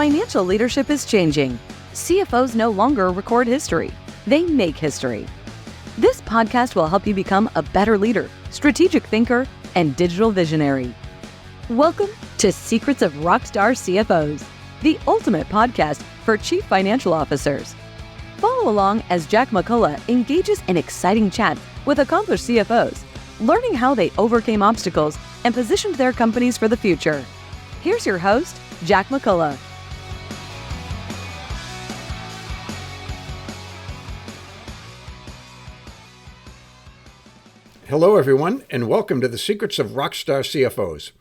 Financial leadership is changing. CFOs no longer record history. They make history. This podcast will help you become a better leader, strategic thinker, and digital visionary. Welcome to Secrets of Rockstar CFOs, the ultimate podcast for chief financial officers. Follow along as Jack McCullough engages in exciting chats with accomplished CFOs, learning how they overcame obstacles and positioned their companies for the future. Here's your host, Jack McCullough. Hello, everyone, and welcome to the Secrets of Rockstar CFOs.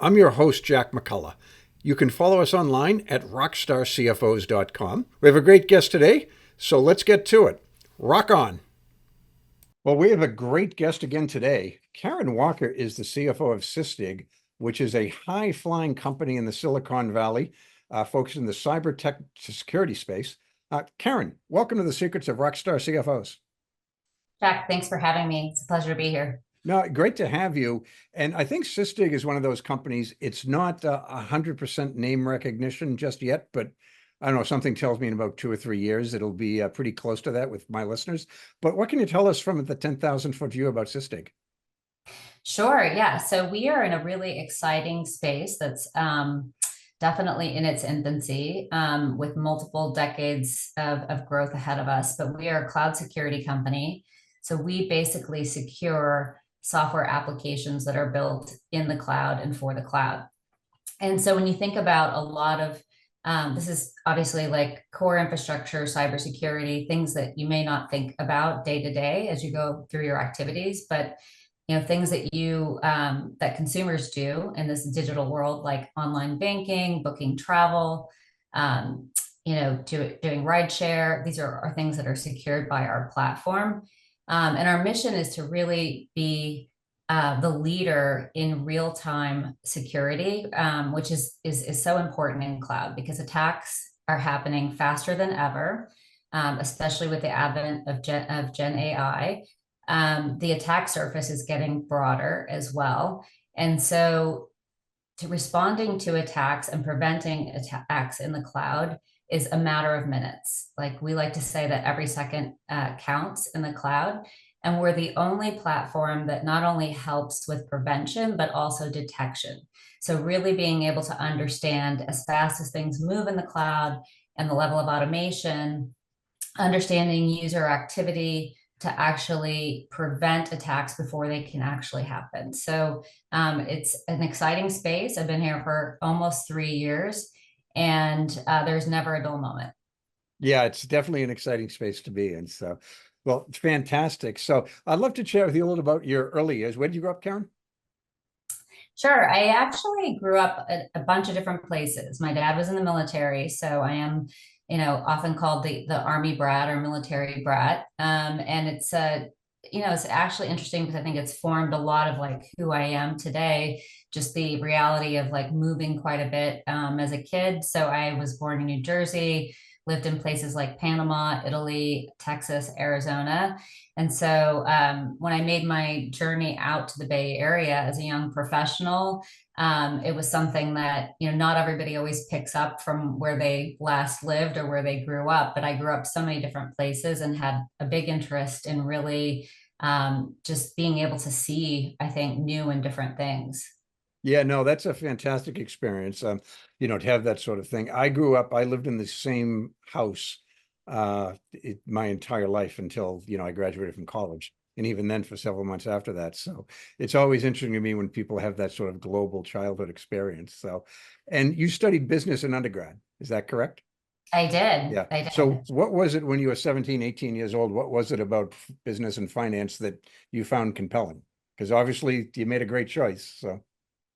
I'm your host, Jack McCullough. You can follow us online at rockstarcfos.com. We have a great guest today, so let's get to it. Rock on. Well, we have a great guest again today. Karen Walker is the CFO of Sysdig, which is a high-flying company in the Silicon Valley, focused in the cyber tech security space. Karen, welcome to the Secrets of Rockstar CFOs. Jack, thanks for having me. It's a pleasure to be here. No, great to have you. And I think Sysdig is one of those companies, it's not 100% name recognition just yet, but I don't know, something tells me in about 2 or 3 years, it'll be pretty close to that with my listeners. But what can you tell us from the 10,000-foot view about Sysdig? Sure, yeah. So we are in a really exciting space that's definitely in its infancy, with multiple decades of growth ahead of us. But we are a cloud security company. So we basically secure software applications that are built in the cloud and for the cloud. And so when you think about a lot of, this is obviously like core infrastructure, cybersecurity, things that you may not think about day to day as you go through your activities, but things that that consumers do in this digital world, like online banking, booking travel, doing rideshare. These are things that are secured by our platform. And our mission is to really be the leader in real-time security, which is so important in cloud because attacks are happening faster than ever, especially with the advent of Gen AI. The attack surface is getting broader as well. And so responding to attacks and preventing attacks in the cloud is a matter of minutes. Like we like to say that every second counts in the cloud. And we're the only platform that not only helps with prevention, but also detection. So really being able to understand as fast as things move in the cloud and the level of automation, understanding user activity to actually prevent attacks before they can actually happen. So it's an exciting space. I've been here for almost 3 years. And there's never a dull moment. Yeah, it's definitely an exciting space to be in. So, well, it's fantastic. So I'd love to chat with you a little about your early years. Where did you grow up, Karen? Sure. I actually grew up at a bunch of different places. My dad was in the military, so I am, often called the Army brat or military brat. And it's it's actually interesting because I think it's formed a lot of like who I am today. Just the reality of like moving quite a bit as a kid. So I was born in New Jersey, lived in places like Panama, Italy, Texas, Arizona. And so when I made my journey out to the Bay Area as a young professional, it was something that, not everybody always picks up from where they last lived or where they grew up. But I grew up so many different places and had a big interest in really just being able to see, I think, new and different things. Yeah, no, that's a fantastic experience. To have that sort of thing. I lived in the same house my entire life until, I graduated from college. And even then for several months after that. So it's always interesting to me when people have that sort of global childhood experience. So, and you studied business in undergrad, is that correct? I did. Yeah. I did. So what was it when you were 17, 18 years old? What was it about business and finance that you found compelling? Because obviously you made a great choice. So.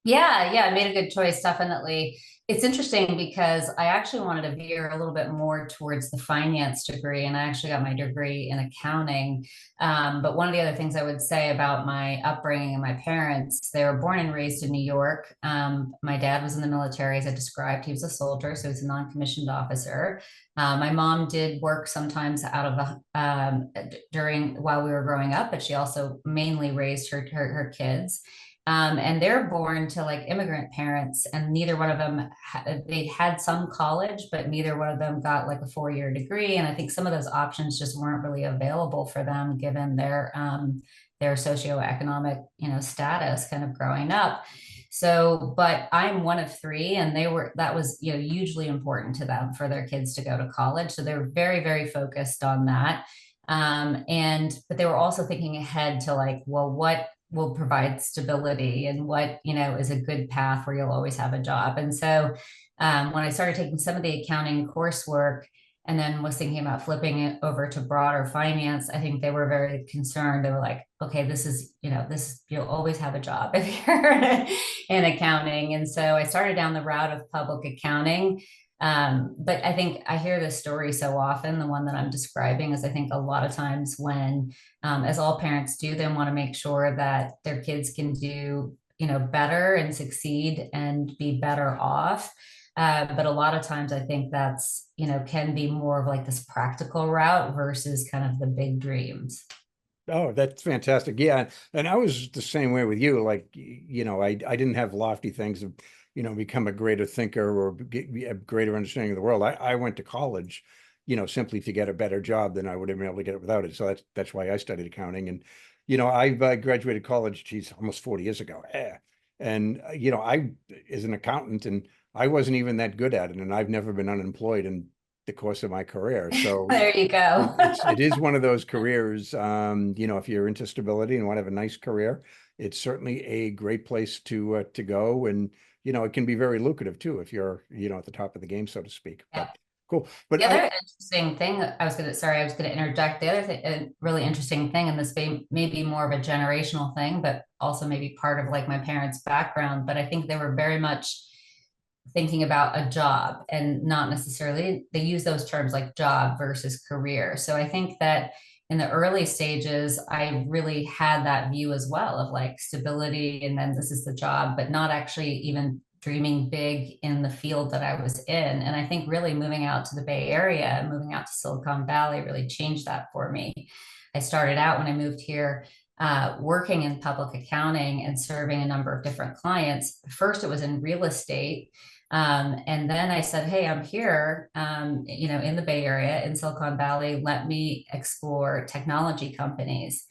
Yeah, I made a good choice, definitely. It's interesting because I actually wanted to veer a little bit more towards the finance degree, and I actually got my degree in accounting. But one of the other things I would say about my upbringing and my parents, they were born and raised in New York. My dad was in the military, as I described. He was a soldier, so he's a non-commissioned officer. My mom did work sometimes out of the while we were growing up, but she also mainly raised her kids. And they're born to like immigrant parents, and neither one of them, they had some college, but neither one of them got like a 4-year degree. And I think some of those options just weren't really available for them given their socioeconomic, status kind of growing up. So, but I'm one of three, and that was, hugely important to them for their kids to go to college. So they're very, very focused on that. But they were also thinking ahead to like, well, what will provide stability and what, is a good path where you'll always have a job. And so when I started taking some of the accounting coursework, and then was thinking about flipping it over to broader finance, I think they were very concerned. They were like, okay, you'll always have a job if you're in accounting. And so I started down the route of public accounting. But I think I hear this story so often. The one that I'm describing is, I think a lot of times when, as all parents do, they want to make sure that their kids can do, better and succeed and be better off. But a lot of times I think that's, can be more of like this practical route versus kind of the big dreams. Oh, that's fantastic. Yeah. And I was the same way with you. Like, I didn't have lofty things of, become a greater thinker or get a greater understanding of the world. I went to college, simply to get a better job than I would have been able to get it without it. So that's why I studied accounting. And, I graduated college, geez, almost 40 years ago. Yeah. And, I, as an accountant, and I wasn't even that good at it. And I've never been unemployed in the course of my career. So There you go. it is one of those careers, if you're into stability and want to have a nice career, it's certainly a great place to go. And, it can be very lucrative too, if you're, at the top of the game, so to speak. Yeah. But cool. But The other interesting thing I was going to interject. The other thing, a really interesting thing, and this may be more of a generational thing, but also maybe part of like my parents' background, but I think they were very much thinking about a job, and not necessarily, they use those terms like job versus career. So I think that in the early stages, I really had that view as well of like stability, and then this is the job, but not actually even dreaming big in the field that I was in. And I think really moving out to the Bay Area, moving out to Silicon Valley really changed that for me. I started out when I moved here working in public accounting and serving a number of different clients. First, it was in real estate. And then I said, hey, I'm here, in the Bay Area, in Silicon Valley, let me explore technology companies.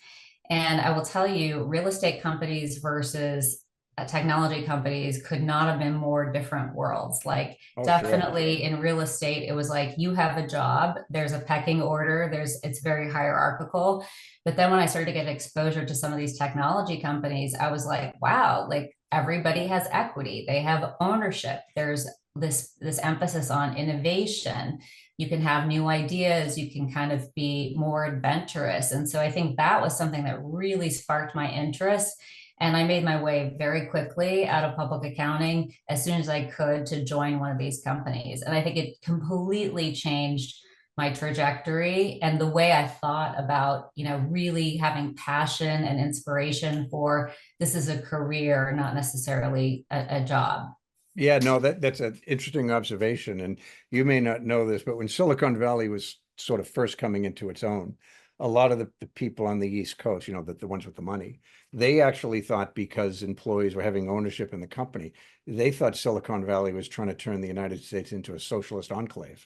And I will tell you, real estate companies versus technology companies could not have been more different worlds. Like, definitely in real estate, it was like, you have a job, there's a pecking order, it's very hierarchical. But then when I started to get exposure to some of these technology companies, I was like, wow, like everybody has equity, they have ownership, there's this emphasis on innovation, you can have new ideas, you can kind of be more adventurous. And so I think that was something that really sparked my interest. And I made my way very quickly out of public accounting as soon as I could to join one of these companies. And I think it completely changed my trajectory and the way I thought about, really having passion and inspiration for this is a career, not necessarily a job. Yeah, no, that's an interesting observation. And you may not know this, but when Silicon Valley was sort of first coming into its own, a lot of the people on the East Coast, the ones with the money, they actually thought, because employees were having ownership in the company, they thought Silicon Valley was trying to turn the United States into a socialist enclave.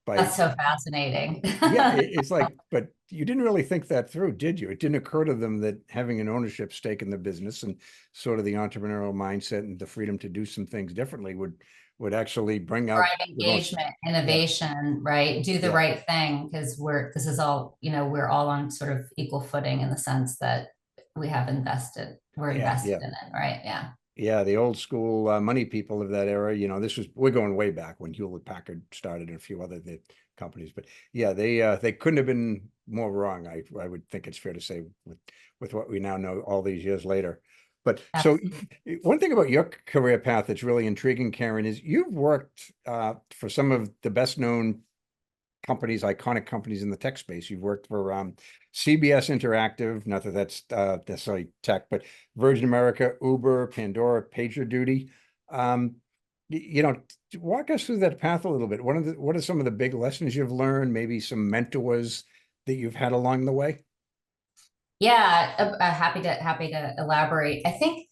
That's so fascinating. Yeah, it's like, but you didn't really think that through, did you? It didn't occur to them that having an ownership stake in the business and sort of the entrepreneurial mindset and the freedom to do some things differently would actually bring out engagement, innovation, right? Do the right thing, because this is all, we're all on sort of equal footing in the sense that we're invested in it, right? Yeah. Yeah, the old school money people of that era, we're going way back when Hewlett Packard started and a few other companies, but yeah, they couldn't have been more wrong. I would think it's fair to say with what we now know all these years later. But absolutely. So one thing about your career path that's really intriguing, Karen, is you've worked for some of the best known companies, iconic companies in the tech space. You've worked for CBS Interactive, not that that's necessarily tech, but Virgin America, Uber, Pandora, PagerDuty. Walk us through that path a little bit. What are some of the big lessons you've learned? Maybe some mentors that you've had along the way? Yeah, happy to elaborate. I think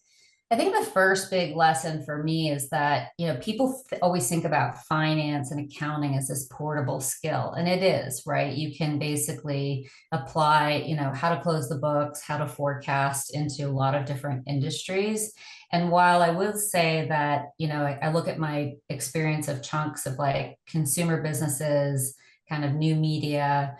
I think the first big lesson for me is that, people always think about finance and accounting as this portable skill, and it is, right? You can basically apply, how to close the books, how to forecast into a lot of different industries. And while I will say that, I look at my experience of chunks of like consumer businesses, kind of new media,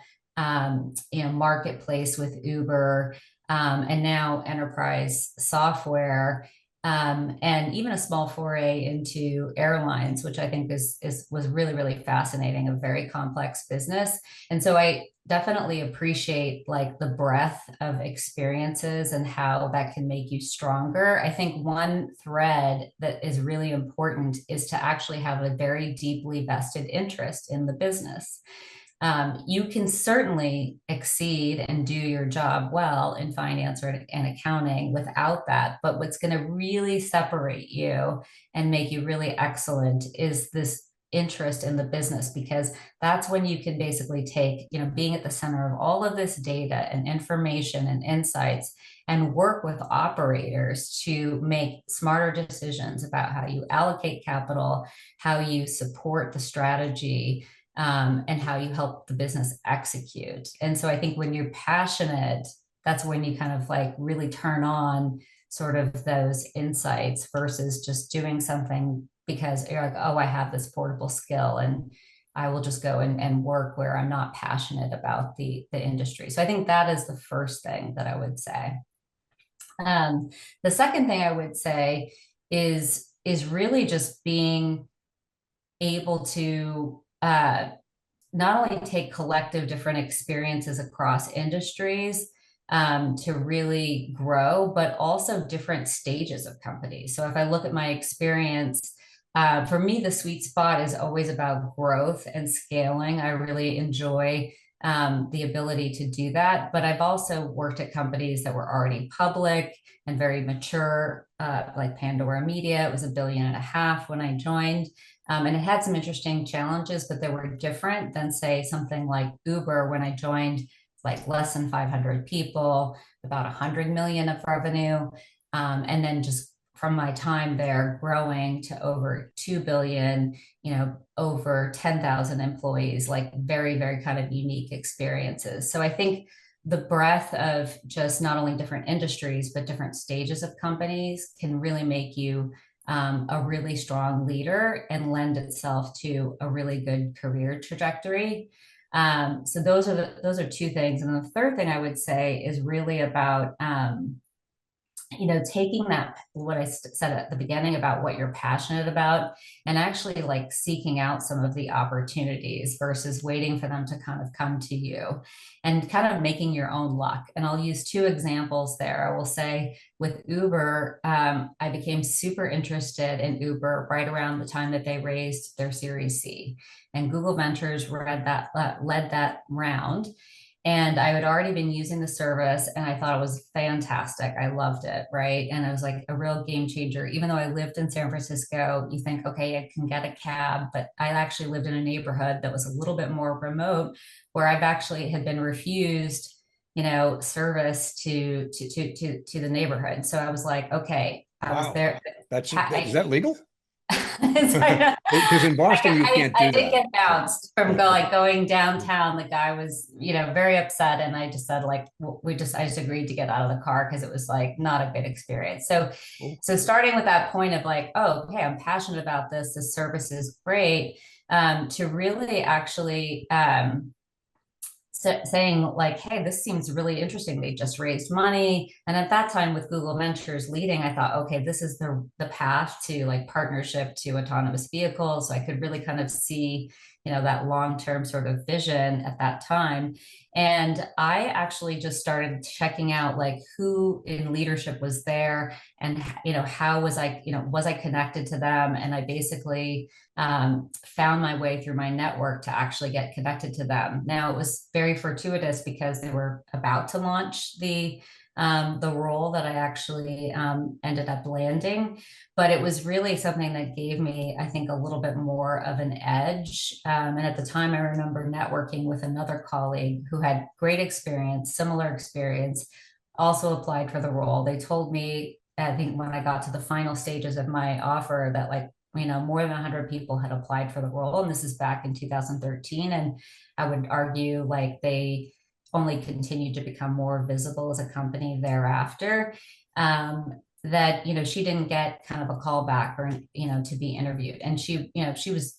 marketplace with Uber, and now enterprise software, and even a small foray into airlines, which I think was really, really fascinating, a very complex business. And so I definitely appreciate like the breadth of experiences and how that can make you stronger. I think one thread that is really important is to actually have a very deeply vested interest in the business. You can certainly exceed and do your job well in finance and accounting without that. But what's going to really separate you and make you really excellent is this interest in the business, because that's when you can basically take, being at the center of all of this data and information and insights, and work with operators to make smarter decisions about how you allocate capital, how you support the strategy, and how you help the business execute. And so I think when you're passionate, that's when you kind of like really turn on sort of those insights versus just doing something because you're like, oh, I have this portable skill and I will just go and work where I'm not passionate about the industry. So I think that is the first thing that I would say. The second thing I would say is really just being able to not only take collective different experiences across industries to really grow, but also different stages of companies. So if I look at my experience, for me, the sweet spot is always about growth and scaling. I really enjoy the ability to do that. But I've also worked at companies that were already public and very mature, like Pandora Media. It was $1.5 billion when I joined. And it had some interesting challenges, but they were different than, say, something like Uber when I joined, like less than 500 people, about 100 million of revenue. And then just from my time there, growing to over 2 billion, over 10,000 employees, like very, very kind of unique experiences. So I think the breadth of just not only different industries, but different stages of companies can really make you a really strong leader and lend itself to a really good career trajectory. So those are two things. And the third thing I would say is really about, taking that, what I said at the beginning about what you're passionate about, and actually like seeking out some of the opportunities versus waiting for them to kind of come to you, and kind of making your own luck. And I'll use two examples there. I will say with Uber, I became super interested in Uber right around the time that they raised their Series C, and Google Ventures led that round. And I had already been using the service and I thought it was fantastic. I loved it, right? And it was like a real game changer. Even though I lived in San Francisco, you think, okay, I can get a cab, but I actually lived in a neighborhood that was a little bit more remote, where I've actually had been refused, service to the neighborhood. So I was like, okay, I was there. Is that legal? Because Because in Boston, you can't do I did that. get bounced from going downtown. The guy was, very upset, and I just said, like, I just agreed to get out of the car because it was like not a good experience. So, starting with that point of like, oh, okay, I'm passionate about this. This service is great. To really actually saying like, hey, this seems really interesting. They just raised money. And at that time with Google Ventures leading, I thought, okay, this is the path to like partnership to autonomous vehicles. So I could really kind of see, that long-term sort of vision at that time. And I actually just started checking out like who in leadership was there, and, how was I connected to them? And I basically found my way through my network to actually get connected to them. Now, it was very fortuitous because they were about to launch the role that I actually ended up landing, but it was really something that gave me, I think, a little bit more of an edge. And at the time, I remember networking with another colleague who had great experience, similar experience, also applied for the role. They told me I think when I got to the final stages of my offer, that like, more than 100 people had applied for the role. And this is back in 2013. And I would argue like they only continued to become more visible as a company thereafter. That, she didn't get kind of a call back or, to be interviewed. And she was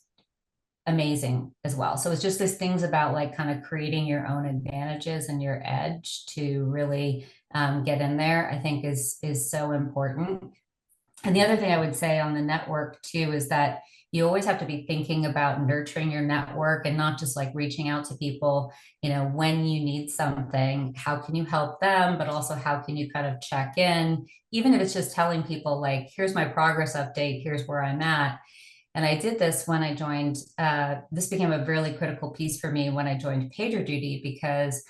amazing as well. So it's just these things about like kind of creating your own advantages and your edge to really get in there, I think is so important. And the other thing I would say on the network too is that you always have to be thinking about nurturing your network and not just like reaching out to people, when you need something, how can you help them, but also how can you kind of check in, even if it's just telling people like, here's my progress update, here's where I'm at. And I did this when I joined, this became a really critical piece for me when I joined PagerDuty, because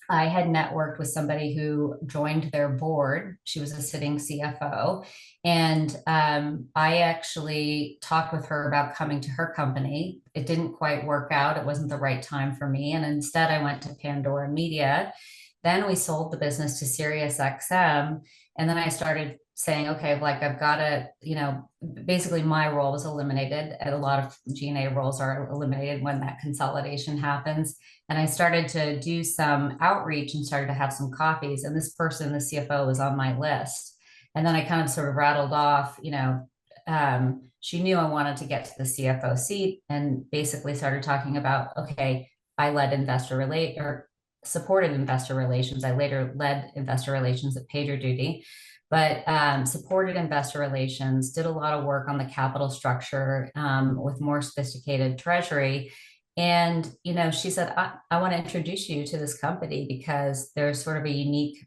I had networked with somebody who joined their board. She was a sitting CFO. And I actually talked with her about coming to her company. It didn't quite work out. It wasn't the right time for me. And instead I went to Pandora Media. Then we sold the business to SiriusXM. And then I started saying, okay, like I've got to, basically my role was eliminated, and a lot of G&A roles are eliminated when that consolidation happens. And I started to do some outreach and started to have some coffees. And this person, the CFO, was on my list. And then I kind of sort of rattled off, she knew I wanted to get to the CFO seat, and basically started talking about, okay, I led supported investor relations. I later led investor relations at PagerDuty, but supported investor relations, did a lot of work on the capital structure with more sophisticated treasury. And, she said, I want to introduce you to this company because there's sort of a unique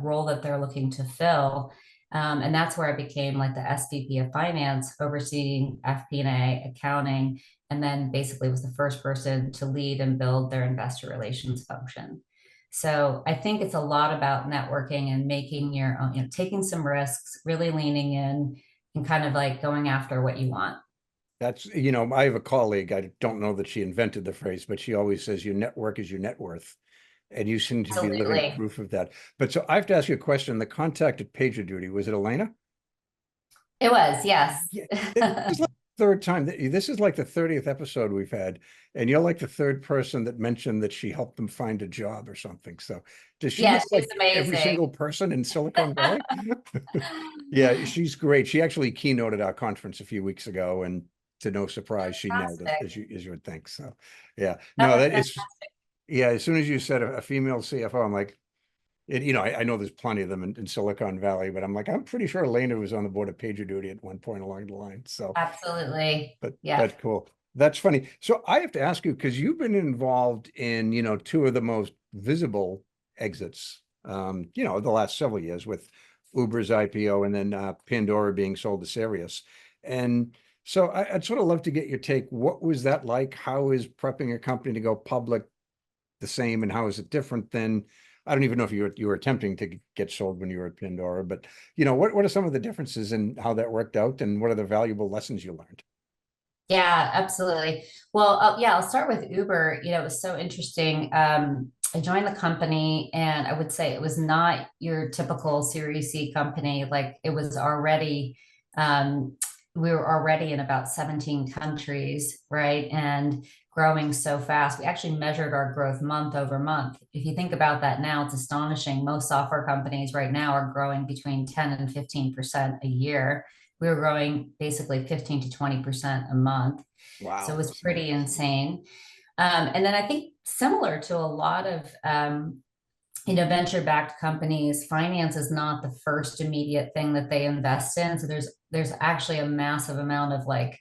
role that they're looking to fill. And that's where I became like the SVP of finance, overseeing FP&A, accounting, and then basically was the first person to lead and build their investor relations function. So I think it's a lot about networking and making your own, taking some risks, really leaning in and kind of like going after what you want. That's, I have a colleague, I don't know that she invented the phrase, but she always says your network is your net worth. And you seem to be living Absolutely. proof of that. But so I have to ask you a question. The contact at PagerDuty, was it Elena? It was, yes. Yeah. This is like the third time. This is like the 30th episode we've had. And you're like the third person that mentioned that she helped them find a job or something. So does she Yeah, know she's like every amazing. single person in Silicon Valley? Yeah, she's great. She actually keynoted our conference a few weeks ago, and to no surprise, she nailed it, Fantastic. as you would think. So yeah, That no, was that is, fantastic. yeah, as soon as you said a female CFO, I'm like, I know there's plenty of them in Silicon Valley, but I'm like, I'm pretty sure Elena was on the board of PagerDuty at one point along the line. So, Absolutely. Yeah. but cool. That's funny. So I have to ask you, because you've been involved in, two of the most visible exits, the last several years, with Uber's IPO and then Pandora being sold to Sirius. And so I'd sort of love to get your take. What was that like? How is prepping a company to go public the same, and how is it different than, I don't even know if you were attempting to get sold when you were at Pandora, but what are some of the differences in how that worked out, and what are the valuable lessons you learned? Yeah, absolutely. Well, yeah, I'll start with Uber. It was so interesting. I joined the company, and I would say it was not your typical Series C company. Like it was already, we were already in about 17 countries, right? And growing so fast. We actually measured our growth month over month. If you think about that now, it's astonishing. Most software companies right now are growing between 10 and 15% a year. We were growing basically 15 to 20% a month. So it Wow. was pretty insane. And then I think similar to a lot of venture-backed companies, finance is not the first immediate thing that they invest in. So there's actually a massive amount of like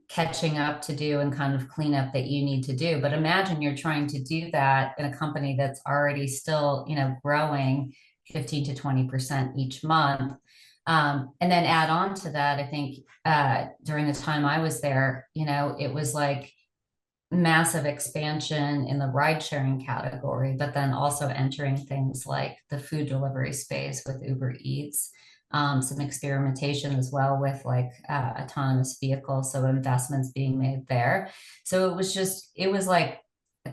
catching up to do and kind of cleanup that you need to do. But imagine you're trying to do that in a company that's already still, growing 15 to 20% each month. And then add on to that, I think during the time I was there, it was like massive expansion in the ride sharing category, but then also entering things like the food delivery space with Uber Eats, some experimentation as well with like autonomous vehicles, so investments being made there. So it was like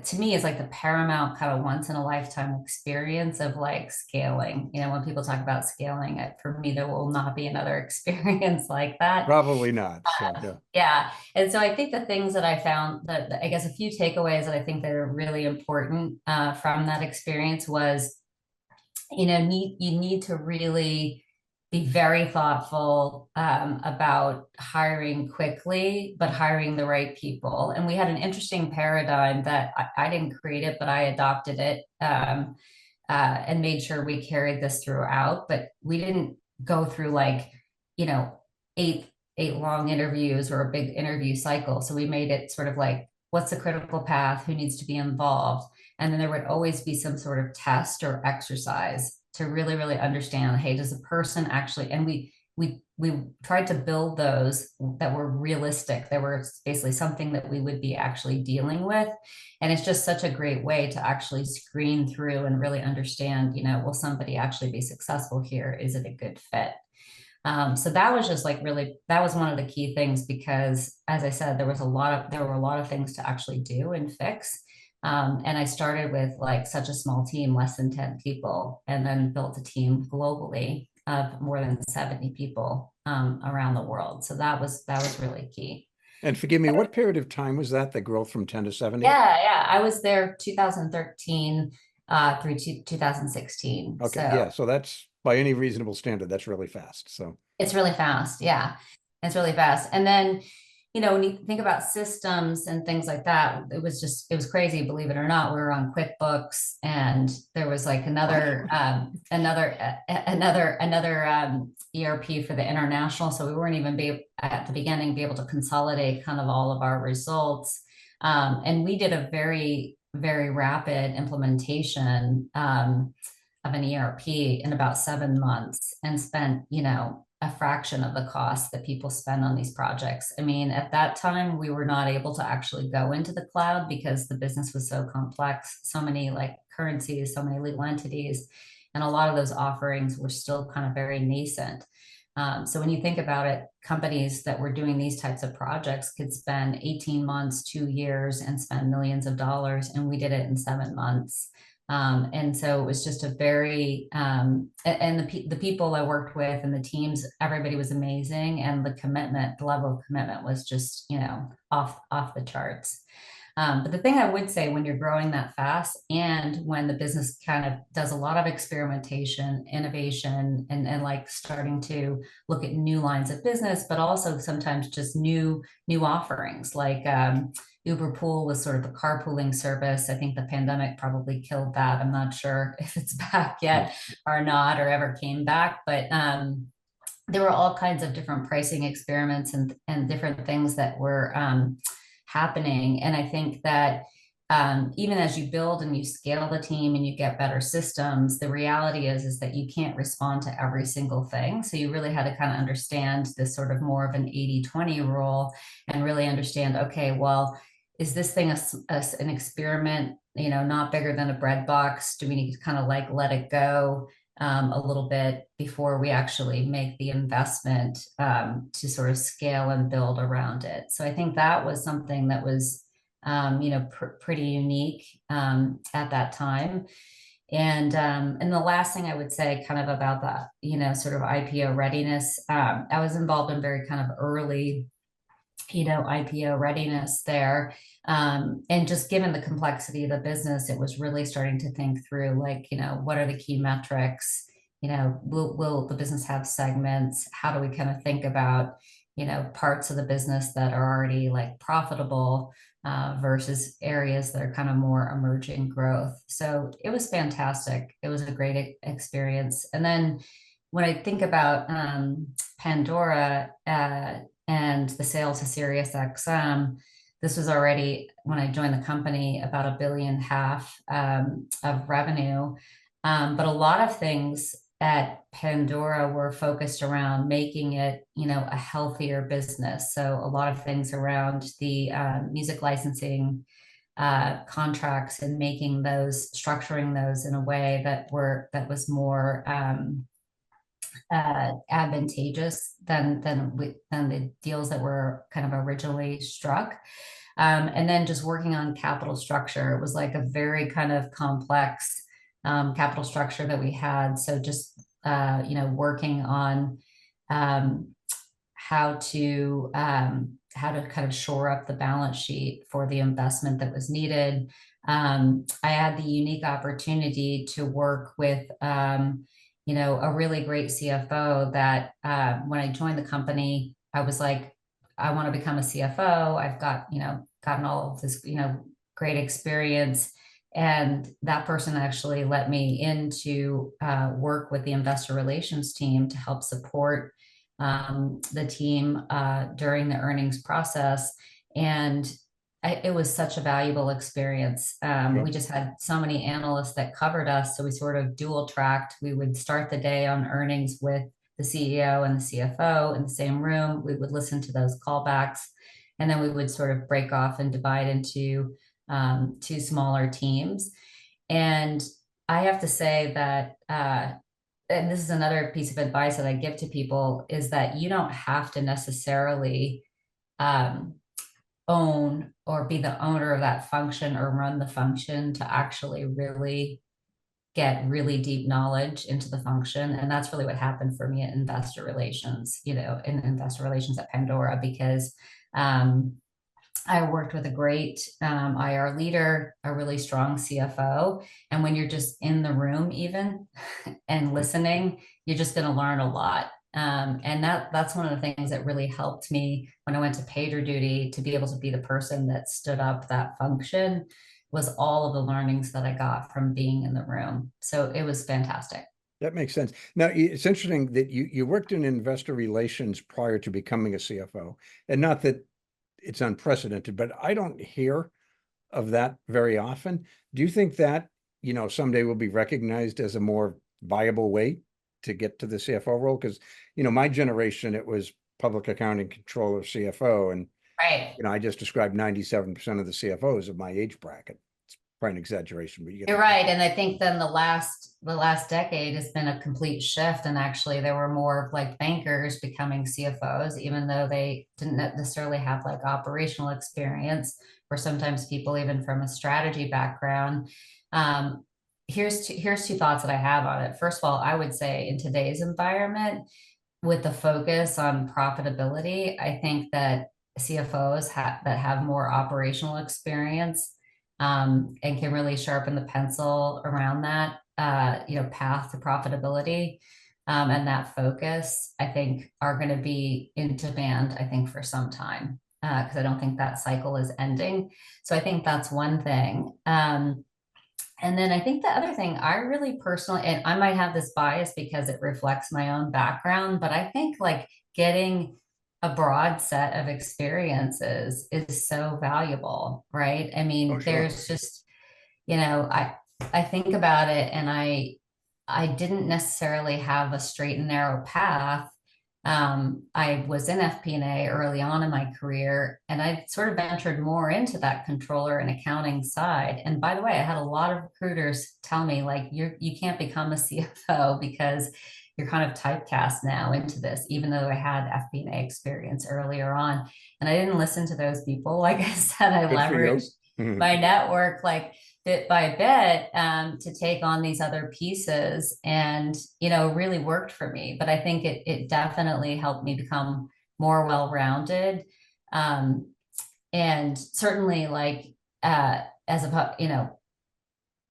to me is like the paramount kind of once in a lifetime experience of like scaling. When people talk about scaling, for me, there will not be another experience like that. Probably not. So yeah. Yeah. And so I think the things that I found that I guess a few takeaways that I think that are really important from that experience was, you need to really be very thoughtful about hiring quickly, but hiring the right people. And we had an interesting paradigm that I didn't create it, but I adopted it and made sure we carried this throughout. But we didn't go through like, you know, eight long interviews or a big interview cycle. So we made it sort of like, what's the critical path? Who needs to be involved? And then there would always be some sort of test or exercise to really, really understand, hey, does a person actually, and we tried to build those that were realistic. That were basically something that we would be actually dealing with. And it's just such a great way to actually screen through and really understand, will somebody actually be successful here? Is it a good fit? So that was just like really, that was one of the key things, because as I said, there were a lot of things to actually do and fix. And I started with like such a small team, less than 10 people, and then built a team globally of more than 70 people around the world. So that was really key. And forgive me, what period of time was that, the growth from 10 to 70? Yeah. I was there 2013 through 2016. Okay, So yeah. So that's, by any reasonable standard, that's really fast. So it's really fast. Yeah. It's really fast. And then, when you think about systems and things like that, it was crazy, believe it or not. We were on QuickBooks, and there was like another ERP for the international. So we weren't even at the beginning be able to consolidate kind of all of our results. And we did a very, very rapid implementation of an ERP in about 7 months, and spent, a fraction of the cost that people spend on these projects. I mean, at that time, we were not able to actually go into the cloud because the business was so complex, so many like currencies, so many legal entities, and a lot of those offerings were still kind of very nascent. So when you think about it, companies that were doing these types of projects could spend 18 months, 2 years, and spend millions of dollars, and we did it in 7 months. And so it was just a very, and the people I worked with and the teams, everybody was amazing. And the level of commitment was just, off the charts. But the thing I would say, when you're growing that fast, and when the business kind of does a lot of experimentation, innovation, and like starting to look at new lines of business, but also sometimes just new offerings, like Uber Pool was sort of a carpooling service. I think the pandemic probably killed that. I'm not sure if it's back yet or not, or ever came back, but there were all kinds of different pricing experiments and different things that were happening. And I think that even as you build and you scale the team and you get better systems, the reality is that you can't respond to every single thing. So you really had to kind of understand this sort of more of an 80-20 rule, and really understand, okay, well, is this thing an experiment, not bigger than a bread box? Do we need to kind of like let it go a little bit before we actually make the investment to sort of scale and build around it? So I think that was something that was, pretty unique at that time. And the last thing I would say kind of about that, sort of IPO readiness, I was involved in very kind of early, IPO readiness there. And just given the complexity of the business, it was really starting to think through, like, what are the key metrics? Will the business have segments? How do we kind of think about, parts of the business that are already like profitable versus areas that are kind of more emerging growth? So it was fantastic. It was a great experience. And then when I think about Pandora, and the sale to SiriusXM, this was already, when I joined the company, about $1.5 billion of revenue. But a lot of things at Pandora were focused around making it, a healthier business. So a lot of things around the music licensing contracts, and structuring those in a way that was more advantageous than the deals that were kind of originally struck. And then just working on capital structure. It was like a very kind of complex capital structure that we had. So just, working on um, how to kind of shore up the balance sheet for the investment that was needed. I had the unique opportunity to work with, a really great CFO that when I joined the company, I was like, I want to become a CFO. I've got, gotten all of this, great experience. And that person actually let me in to work with the investor relations team to help support the team during the earnings process. And it was such a valuable experience. We just had so many analysts that covered us. So we sort of dual tracked. We would start the day on earnings with the CEO and the CFO in the same room. We would listen to those callbacks. And then we would sort of break off and divide into two smaller teams. And I have to say that and this is another piece of advice that I give to people, is that you don't have to necessarily own or be the owner of that function or run the function to actually really get really deep knowledge into the function. And that's really what happened for me at investor relations, in investor relations at Pandora, because I worked with a great IR leader, a really strong CFO. And when you're just in the room even and listening, you're just going to learn a lot. And that's one of the things that really helped me when I went to PagerDuty to be able to be the person that stood up that function, was all of the learnings that I got from being in the room. So it was fantastic. That makes sense. Now, it's interesting that you worked in investor relations prior to becoming a CFO, and not that it's unprecedented, but I don't hear of that very often. Do you think that, someday will be recognized as a more viable way to get to the CFO role? Because, my generation, it was public accounting controller, CFO. And, Right. I just described 97% of the CFOs of my age bracket. It's probably an exaggeration, but You're right. And I think then the last decade has been a complete shift. And actually there were more like bankers becoming CFOs, even though they didn't necessarily have like operational experience, or sometimes people even from a strategy background. Here's two thoughts that I have on it. First of all, I would say in today's environment, with the focus on profitability, I think that CFOs that have more operational experience and can really sharpen the pencil around that, path to profitability, and that focus, I think, are going to be in demand, I think, for some time, because I don't think that cycle is ending. So I think that's one thing. And then I think the other thing, I really personally, and I might have this bias because it reflects my own background, but I think like getting a broad set of experiences is so valuable, right? I mean, sure. there's just, I think about it, and I didn't necessarily have a straight and narrow path. I was in FP&A early on in my career, and I sort of ventured more into that controller and accounting side. And by the way, I had a lot of recruiters tell me like, you can't become a CFO because you're kind of typecast now into this, even though I had FP&A experience earlier on. And I didn't listen to those people. Like I said, I leveraged my network like bit by bit to take on these other pieces, and really worked for me. But I think it definitely helped me become more well-rounded, and certainly like as a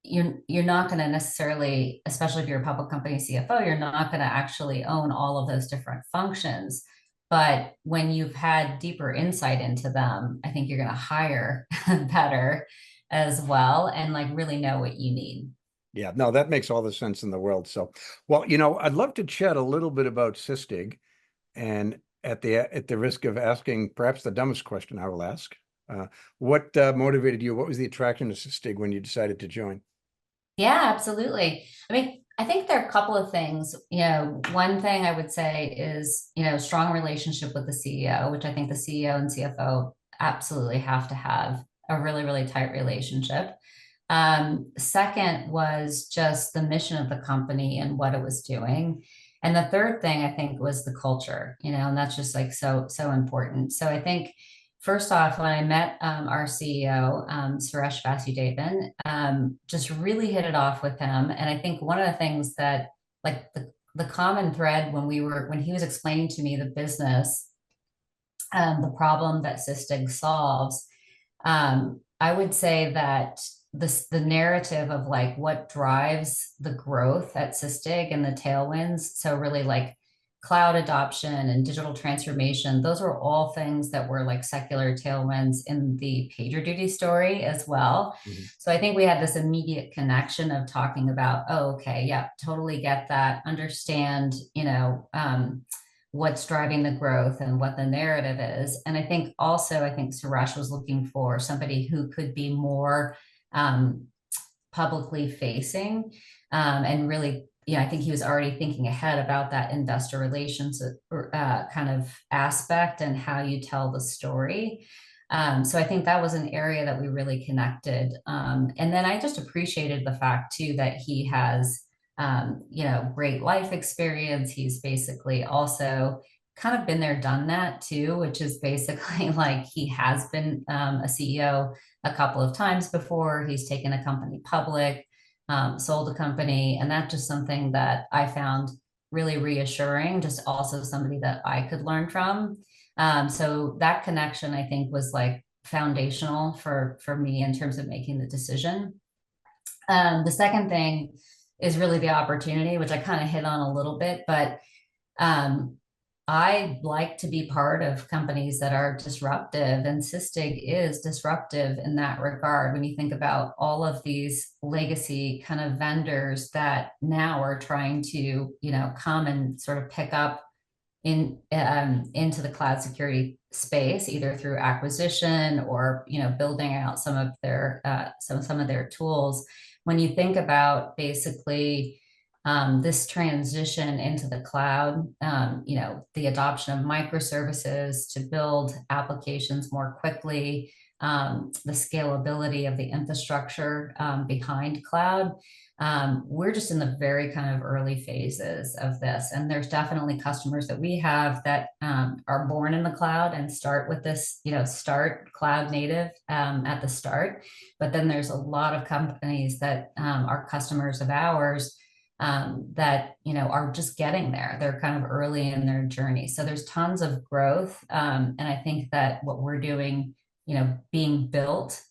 you're not going to necessarily, especially if you're a public company CFO, you're not going to actually own all of those different functions. But when you've had deeper insight into them, I think you're going to hire better as well, and like really know what you need. Yeah, no, that makes all the sense in the world. So, well, I'd love to chat a little bit about Sysdig, and at the risk of asking perhaps the dumbest question I will ask, what motivated you? What was the attraction to Sysdig when you decided to join? Yeah, absolutely. I mean, I think there are a couple of things. One thing I would say is, strong relationship with the CEO, which I think the CEO and CFO absolutely have to have a really, really tight relationship. Second was just the mission of the company and what it was doing. And the third thing I think was the culture, and that's just like so important. So I think first off, when I met our CEO, Suresh Vasudevan, just really hit it off with him. And I think one of the things that, like the common thread when he was explaining to me the business, the problem that Sysdig solves, I would say that the narrative of like what drives the growth at Sysdig and the tailwinds. So really like cloud adoption and digital transformation, those are all things that were like secular tailwinds in the PagerDuty story as well. Mm-hmm. So I think we had this immediate connection of talking about, oh, okay, yeah, totally get that, understand, what's driving the growth and what the narrative is. And I think Suresh was looking for somebody who could be more publicly facing, and really, I think he was already thinking ahead about that investor relations kind of aspect and how you tell the story. So I think that was an area that we really connected. And then I just appreciated the fact too that he has great life experience. He's basically also kind of been there, done that too, which is basically like he has been a CEO a couple of times before. He's taken a company public, sold a company, and that's just something that I found really reassuring, just also somebody that I could learn from. So that connection, I think, was like foundational for me in terms of making the decision. The second thing is really the opportunity, which I kind of hit on a little bit, but I like to be part of companies that are disruptive, and Sysdig is disruptive in that regard. When you think about all of these legacy kind of vendors that now are trying to, come and sort of pick up into the cloud security space, either through acquisition or, building out some of their tools. When you think about basically this transition into the cloud, the adoption of microservices to build applications more quickly, the scalability of the infrastructure behind cloud, we're just in the very kind of early phases of this. And there's definitely customers that we have that are born in the cloud and start with this, start cloud native at the start. But then there's a lot of companies that are customers of ours that, are just getting there. They're kind of early in their journey. So there's tons of growth. And I think that what we're doing, being built,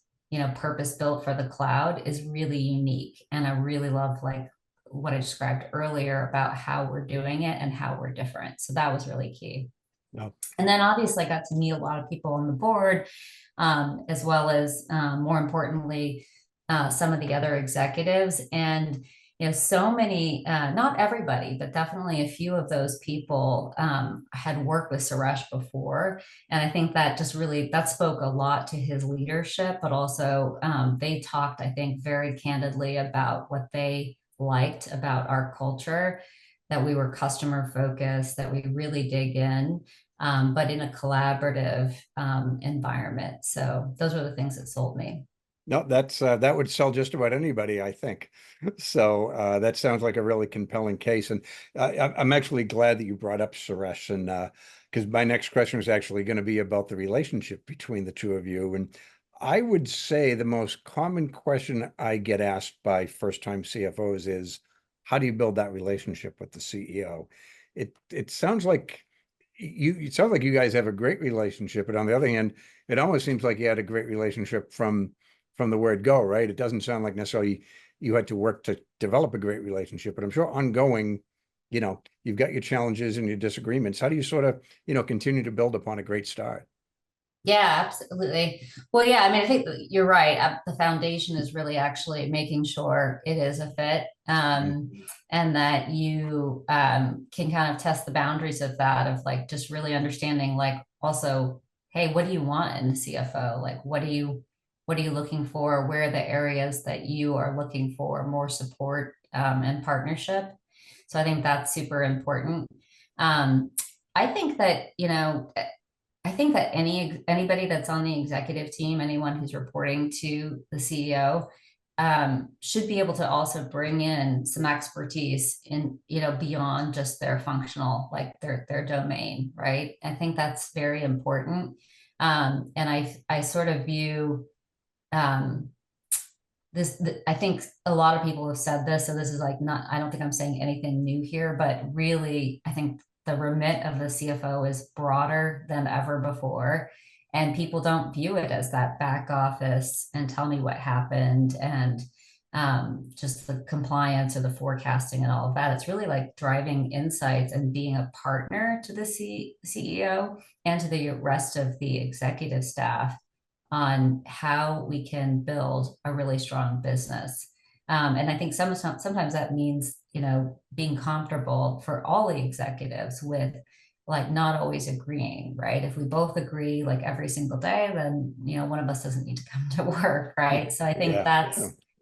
purpose built for the cloud is really unique. And I really love like what I described earlier about how we're doing it and how we're different. So that was really key. No. And then obviously I got to meet a lot of people on the board, as well as more importantly, some of the other executives. And so many, not everybody, but definitely a few of those people had worked with Suresh before. And I think that just really, that spoke a lot to his leadership, but also they talked, I think, very candidly about what they liked about our culture, that we were customer focused, that we really dig in, but in a collaborative environment. So those were the things that sold me. No, that would sell just about anybody, I think. So that sounds like a really compelling case. And I'm actually glad that you brought up Suresh, and because my next question was actually going to be about the relationship between the two of you. And I would say the most common question I get asked by first-time CFOs is, how do you build that relationship with the CEO? It sounds like you guys have a great relationship, but on the other hand, it almost seems like you had a great relationship from the word go, right? It doesn't sound like necessarily you had to work to develop a great relationship, but I'm sure ongoing, you've got your challenges and your disagreements. How do you sort of, continue to build upon a great start? Yeah, absolutely. Well, yeah, I mean, I think you're right. The foundation is really actually making sure it is a fit, and that you can kind of test the boundaries of that, of like just really understanding, like also, hey, what do you want in a CFO? Like, what are you looking for? Where are the areas that you are looking for more support and partnership? So I think that's super important. I think that, anybody that's on the executive team, anyone who's reporting to the CEO, should be able to also bring in some expertise in, beyond just their functional, like their domain, right? I think that's very important. And I sort of view um, I think a lot of people have said this, so this is like not, I don't think I'm saying anything new here, but really, I think the remit of the CFO is broader than ever before. And people don't view it as that back office and tell me what happened and just the compliance or the forecasting and all of that. It's really like driving insights and being a partner to the CEO and to the rest of the executive staff on how we can build a really strong business. And I think sometimes that means, being comfortable for all the executives with like not always agreeing, right? If we both agree like every single day, then, one of us doesn't need to come to work, right? So I think Yeah.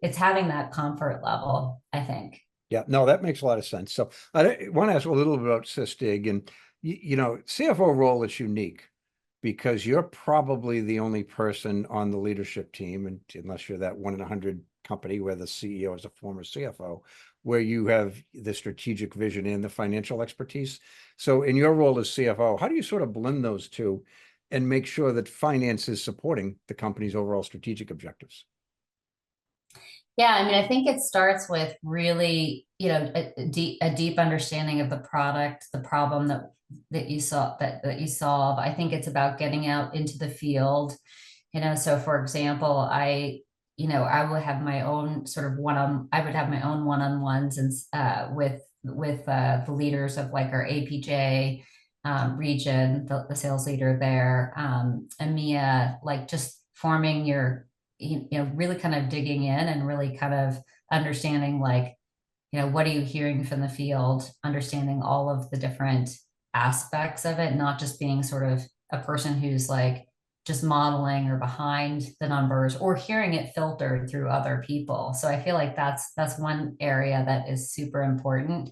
it's having that comfort level, I think. Yeah, no, that makes a lot of sense. So I want to ask a little bit about Sysdig, and CFO role is unique because you're probably the only person on the leadership team, and unless you're that 1 in 100 company where the CEO is a former CFO, where you have the strategic vision and the financial expertise. So in your role as CFO, how do you sort of blend those two and make sure that finance is supporting the company's overall strategic objectives? Yeah, I mean, I think it starts with really, a deep understanding of the product, the problem that you saw that you solve. I think it's about getting out into the field. So for example, I would have my own sort of I would have my own one-on-ones and with the leaders of like our APJ region, the sales leader there, EMEA, like just forming your really kind of digging in and really kind of understanding like, what are you hearing from the field, understanding all of the different aspects of it, not just being sort of a person who's like just modeling or behind the numbers or hearing it filtered through other people. So I feel like that's one area that is super important,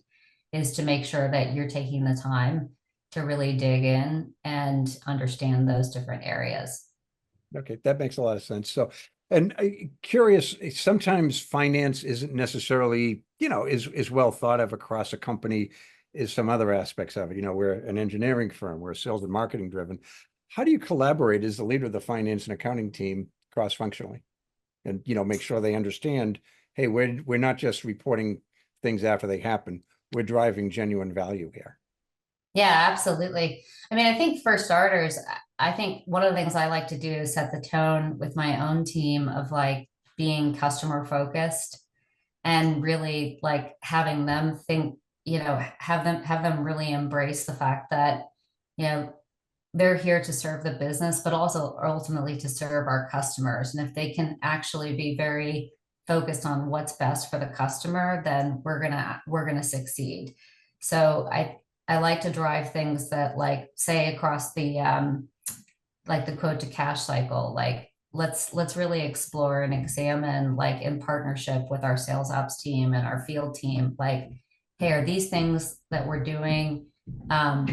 is to make sure that you're taking the time to really dig in and understand those different areas. Okay, that makes a lot of sense. So, and curious, sometimes finance isn't necessarily, is well thought of across a company as some other aspects of it. We're an engineering firm, we're sales and marketing driven. How do you collaborate as the leader of the finance and accounting team cross-functionally and, make sure they understand, hey, we're not just reporting things after they happen, we're driving genuine value here. Yeah, absolutely. I mean, I think for starters, I think one of the things I like to do is set the tone with my own team of like being customer focused and really like having them think, have them really embrace the fact that, you know, they're here to serve the business, but also ultimately to serve our customers. And if they can actually be very focused on what's best for the customer, then we're gonna succeed. So I like to drive things that like say across the like the quote to cash cycle, like let's really explore and examine like in partnership with our sales ops team and our field team, like, hey, are these things that we're doing um,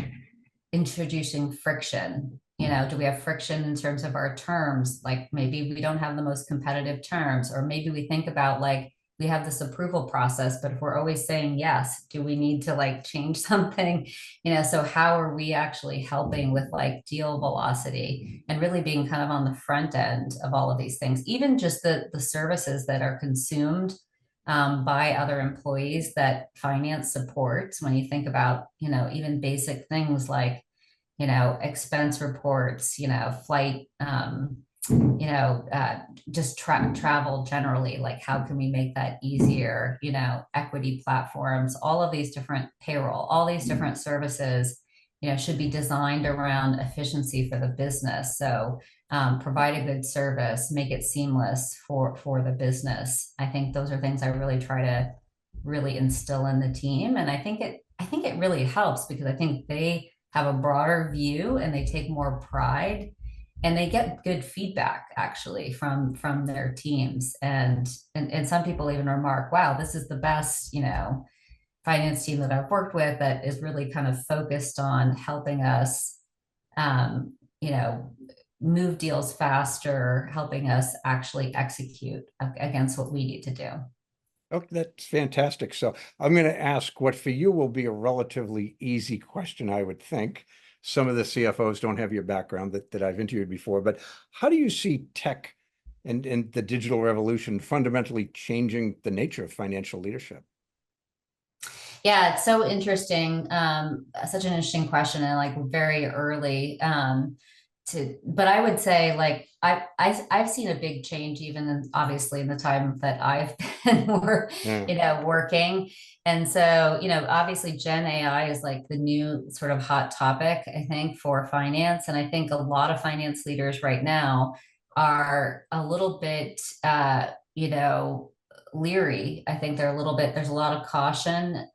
introducing friction? Do we have friction in terms of our terms? Like maybe we don't have the most competitive terms, or maybe we think about like we have this approval process, but if we're always saying yes, do we need to like change something? So how are we actually helping with like deal velocity and really being kind of on the front end of all of these things, even just the services that are consumed by other employees that finance supports. When you think about, even basic things like, expense reports, flight, just travel generally, like how can we make that easier, equity platforms, all of these different payroll, all these different services, should be designed around efficiency for the business. So provide a good service, make it seamless for the business. I think those are things I really try to really instill in the team. And I think it really helps because I think they have a broader view and they take more pride and they get good feedback actually from their teams. And some people even remark, wow, this is the best, finance team that I've worked with that is really kind of focused on helping us, um, you know, move deals faster, helping us actually execute against what we need to do. Okay, that's fantastic. So I'm going to ask what for you will be a relatively easy question, I would think. some of the CFOs don't have your background that I've interviewed before, but how do you see tech and the digital revolution fundamentally changing the nature of financial leadership? Yeah, it's so interesting. Such an interesting question, and like very early. But I would say like I've seen a big change even obviously in the time that I've been Yeah. working. And so, obviously Gen AI is like the new sort of hot topic, I think, for finance. And I think a lot of finance leaders right now are a little bit leery. I think they're a little bit, there's a lot of caution.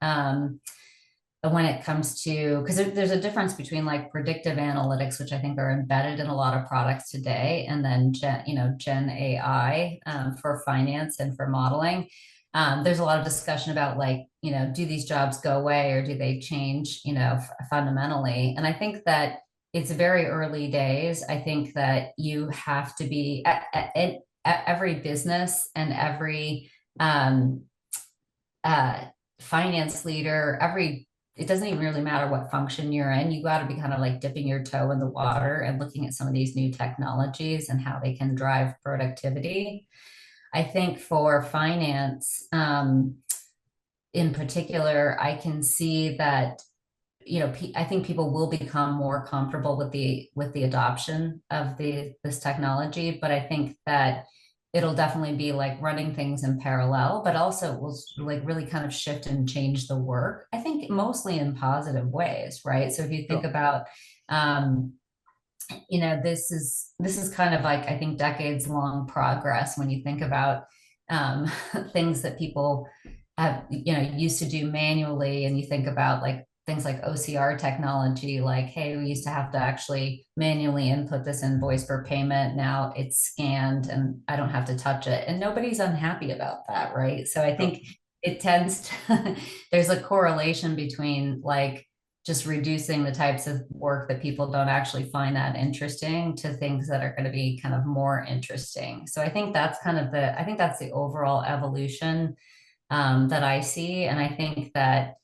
When it comes to, because there's a difference between like predictive analytics, which I think are embedded in a lot of products today, and then Gen AI for finance and for modeling. There's a lot of discussion about like, do these jobs go away or do they change, fundamentally? And I think that it's very early days. I think that you have to be at every business and every finance leader, it doesn't even really matter what function you're in. You got to be kind of like dipping your toe in the water and looking at some of these new technologies and how they can drive productivity. I think for finance, in particular, I can see that, I think people will become more comfortable with the adoption of this technology, but I think that it'll definitely be like running things in parallel, but also it will like really kind of shift and change the work, I think mostly in positive ways, right? So if you think about, this is kind of like, I think, decades long progress when you think about things that people have, used to do manually, and you think about like things like OCR technology, like, hey, we used to have to actually manually input this invoice for payment. Now it's scanned and I don't have to touch it. And nobody's unhappy about that, right? So I think it tends to, there's a correlation between like just reducing the types of work that people don't actually find that interesting to things that are going to be kind of more interesting. So I think that's kind of I think that's the overall evolution that I see. And I think that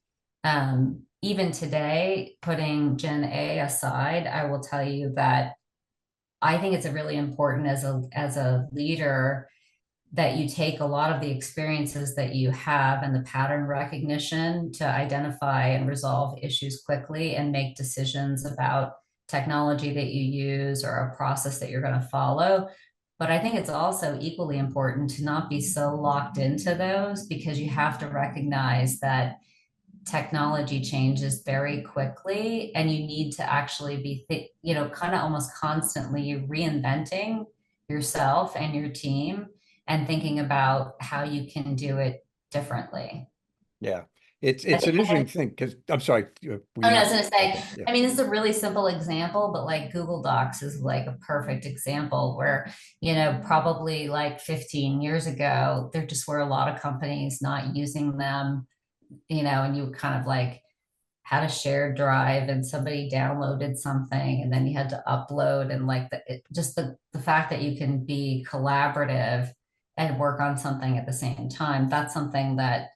even today, putting Gen A aside, I will tell you that I think it's really important as a leader that you take a lot of the experiences that you have and the pattern recognition to identify and resolve issues quickly and make decisions about technology that you use or a process that you're going to follow. But I think it's also equally important to not be so locked into those, because you have to recognize that technology changes very quickly and you need to actually be kind of almost constantly reinventing yourself and your team and thinking about how you can do it differently. Yeah, it's an interesting thing because I'm sorry. I was going to say, Yeah. I mean, this is a really simple example, but like Google Docs is like a perfect example where, probably like 15 years ago, there just were a lot of companies not using them, and you kind of like had a shared drive and somebody downloaded something and then you had to upload, and like the fact that you can be collaborative and work on something at the same time, that's something that,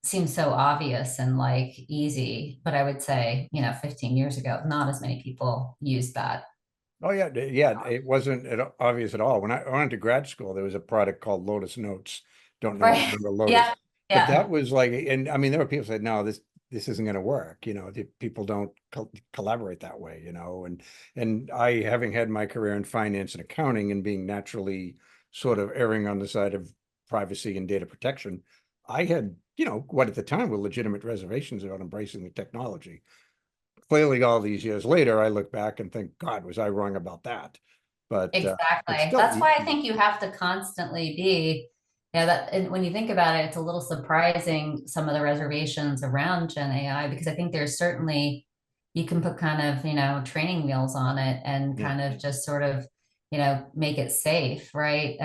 seems so obvious and like easy, but I would say, 15 years ago, not as many people used that. Oh yeah, yeah. It wasn't obvious at all. When I went to grad school, there was a product called Lotus Notes. Don't know, Right. remember Lotus, Yeah. but Yeah. that was like, and I mean, there were people who said, no, this isn't going to work. People don't collaborate that way. And I, having had my career in finance and accounting and being naturally sort of erring on the side of privacy and data protection, I had, what at the time were legitimate reservations about embracing the technology. Clearly, all these years later, I look back and think, God, was I wrong about that? But Exactly. still, That's why I think you have to constantly be, that, and when you think about it, it's a little surprising some of the reservations around Gen AI, because I think there's certainly, you can put kind of, training wheels on it and yeah, kind of just sort of, make it safe, right?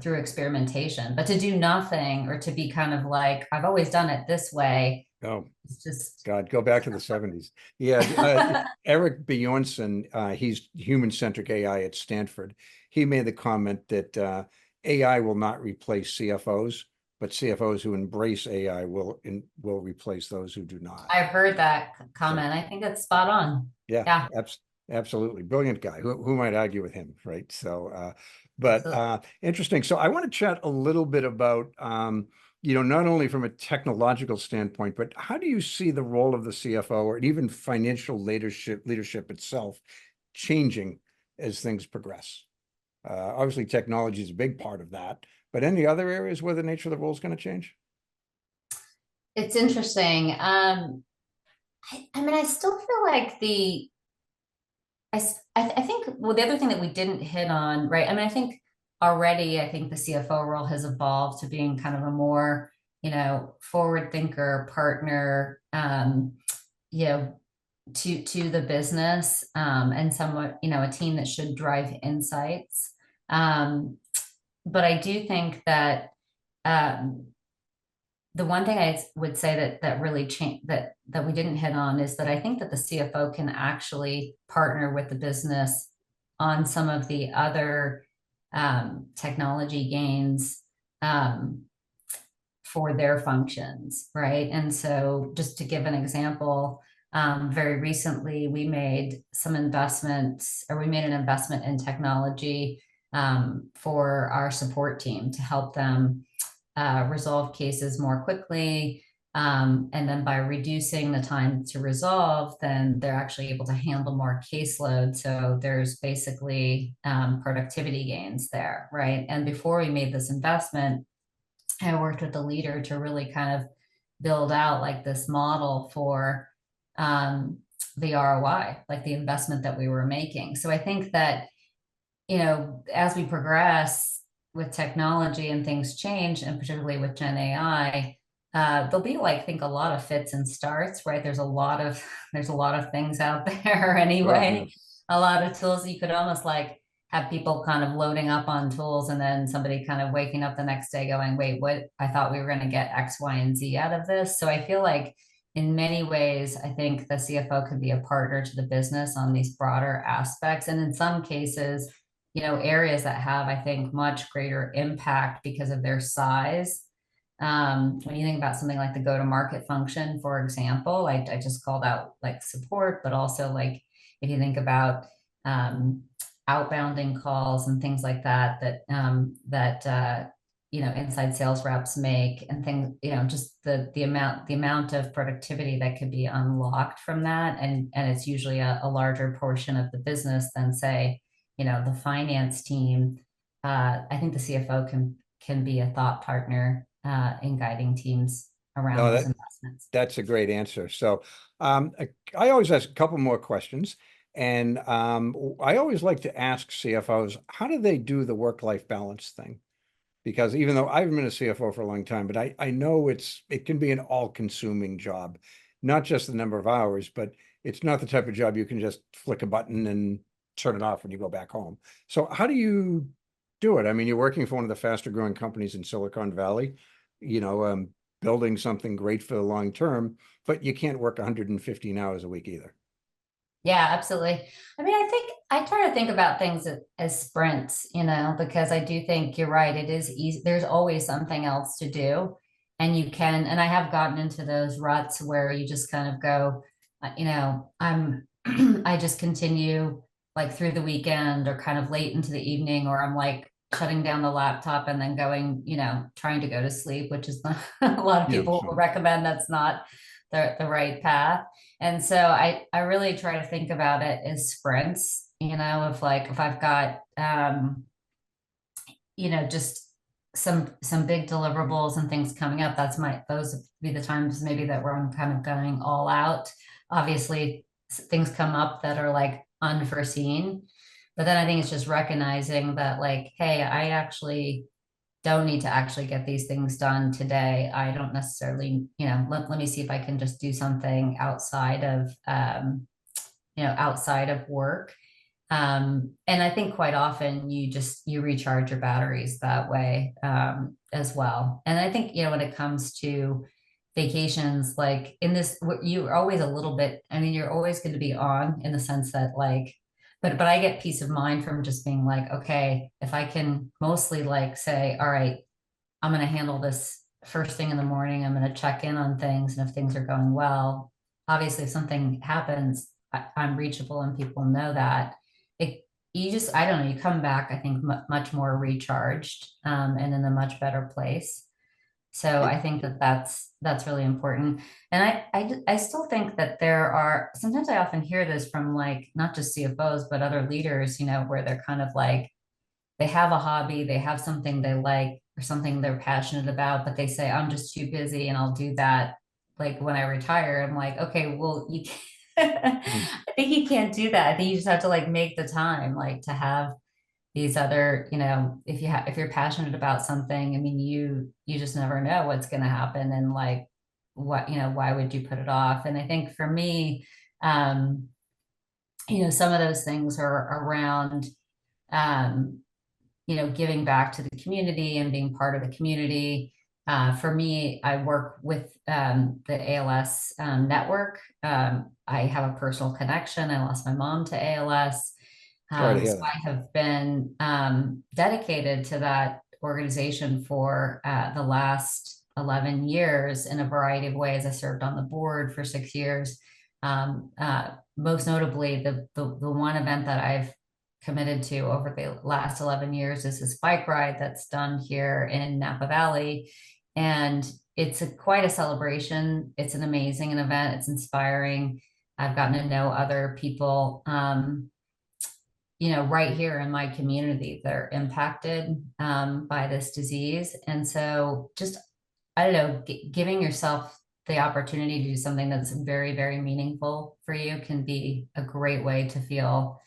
Through experimentation, but to do nothing or to be kind of like, I've always done it this way, oh it's just, God, go back to the 70s. Yeah, Eric Bjornson, he's human-centric AI at Stanford. He made the comment that AI will not replace CFOs, but CFOs who embrace AI will replace those who do not. I've heard that So, comment. I think that's spot on. yeah, Yeah, absolutely. Brilliant guy. Who might argue with him, right? So, absolutely. interesting. So I want to chat a little bit about, not only from a technological standpoint, but how do you see the role of the CFO or even financial leadership itself changing as things progress? Obviously, technology is a big part of that, but any other areas where the nature of the role is going to change? It's interesting. I mean, I still feel like I think, well, the other thing that we didn't hit on, right? I mean, I think the CFO role has evolved to being kind of a more, forward thinker, partner, you know, to the business, and somewhat, a team that should drive insights. But I do think that, um, the one thing I would say that really changed that we didn't hit on is that I think that the CFO can actually partner with the business on some of the other, technology gains, um, for their functions, right? And so, just to give an example, very recently we made an investment in technology, for our support team to help them, resolve cases more quickly. And then by reducing the time to resolve, then they're actually able to handle more caseload. So there's basically, productivity gains there, right? And before we made this investment, I worked with the leader to really kind of build out like this model for, the ROI, like the investment that we were making. So I think that, as we progress with technology and things change, and particularly with Gen AI, there'll be like, I think, a lot of fits and starts, right? There's a lot of things out there Sure, yeah. anyway. A lot of tools. You could almost like have people kind of loading up on tools and then somebody kind of waking up the next day going, wait, what? I thought we were going to get X, Y, and Z out of this. So I feel like in many ways, I think the CFO could be a partner to the business on these broader aspects. And in some cases, areas that have, I think, much greater impact because of their size. When you think about something like the go-to-market function, for example, I just called out like support, but also like if you think about, outbounding calls and things like that, inside sales reps make, and things, just the amount of productivity that could be unlocked from that, and it's usually a larger portion of the business than, say, the finance team. I think the CFO can be a thought partner, in guiding teams around No, those investments. that's a great answer. So, I always ask a couple more questions, and I always like to ask CFOs, how do they do the work-life balance thing? Because even though I've been a CFO for a long time, but I know it can be an all-consuming job, not just the number of hours, but it's not the type of job you can just flick a button and turn it off when you go back home. So how do you do it? I mean, you're working for one of the faster growing companies in Silicon Valley, you know, um, building something great for the long term, but you can't work 115 hours a week either. Yeah, absolutely. I mean, I think I try to think about things as sprints, because I do think you're right. It is easy. There's always something else to do. And I have gotten into those ruts where you just kind of go, I just continue like through the weekend or kind of late into the evening, or I'm like shutting down the laptop and then going, trying to go to sleep, which is not, a lot of Yeah, people will so recommend that's not the right path. And so I really try to think about it as sprints, of like if I've got, just some big deliverables and things coming up, those would be the times maybe that where I'm kind of going all out. Obviously, things come up that are like unforeseen, but then I think it's just recognizing that, like, hey, I actually don't need to actually get these things done today. I don't necessarily, let me see if I can just do something outside of work. And I think quite often you recharge your batteries that way, as well. And I think, when it comes to vacations, like in this, you're always a little bit, I mean, you're always going to be on, in the sense that, like, but I get peace of mind from just being like, okay, if I can mostly like say, all right, I'm going to handle this first thing in the morning, I'm going to check in on things. And if things are going well, obviously if something happens, I'm reachable and people know that. It, you just, I don't know, you come back, I think, much more recharged, and in a much better place. So I think that that's really important. And I still think that there are, sometimes I often hear this from like, not just CFOs, but other leaders, where they're kind of like, they have a hobby, they have something they like or something they're passionate about, but they say, I'm just too busy and I'll do that. Like when I retire, I'm like, okay, well, you can't, Mhm. I think you can't do that. I think you just have to like make the time, like to have these other, if you're passionate about something, I mean, you just never know what's going to happen. And like, why would you put it off? And I think for me, um, some of those things are around, um, giving back to the community and being part of the community. For me, I work with the ALS network. I have a personal connection. I lost my mom to ALS. Sorry to hear So that. I have been dedicated to that organization for the last 11 years in a variety of ways. I served on the board for 6 years. Most notably, the one event that I've committed to over the last 11 years is this bike ride that's done here in Napa Valley. And it's quite a celebration. It's an amazing event. It's inspiring. I've gotten to know other people, right here in my community that are impacted by this disease. And so just, I don't know, giving yourself the opportunity to do something that's very, very meaningful for you can be a great way to feel,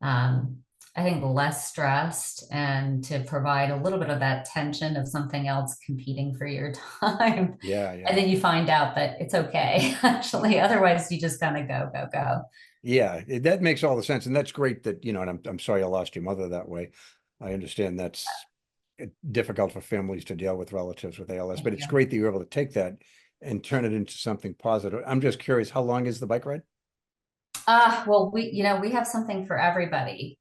um, I think, less stressed and to provide a little bit of that tension of something else competing for your time. Yeah, And yeah. then you find out that it's okay, actually. Otherwise, you just kind of go, go, go. Yeah, that makes all the sense. And that's great that, and I'm sorry I lost your mother that way. I understand that's difficult for families to deal with relatives with ALS, Thank but it's you. great that you're able to take that and turn it into something positive. I'm just curious, how long is the bike ride? Well, we have something for everybody,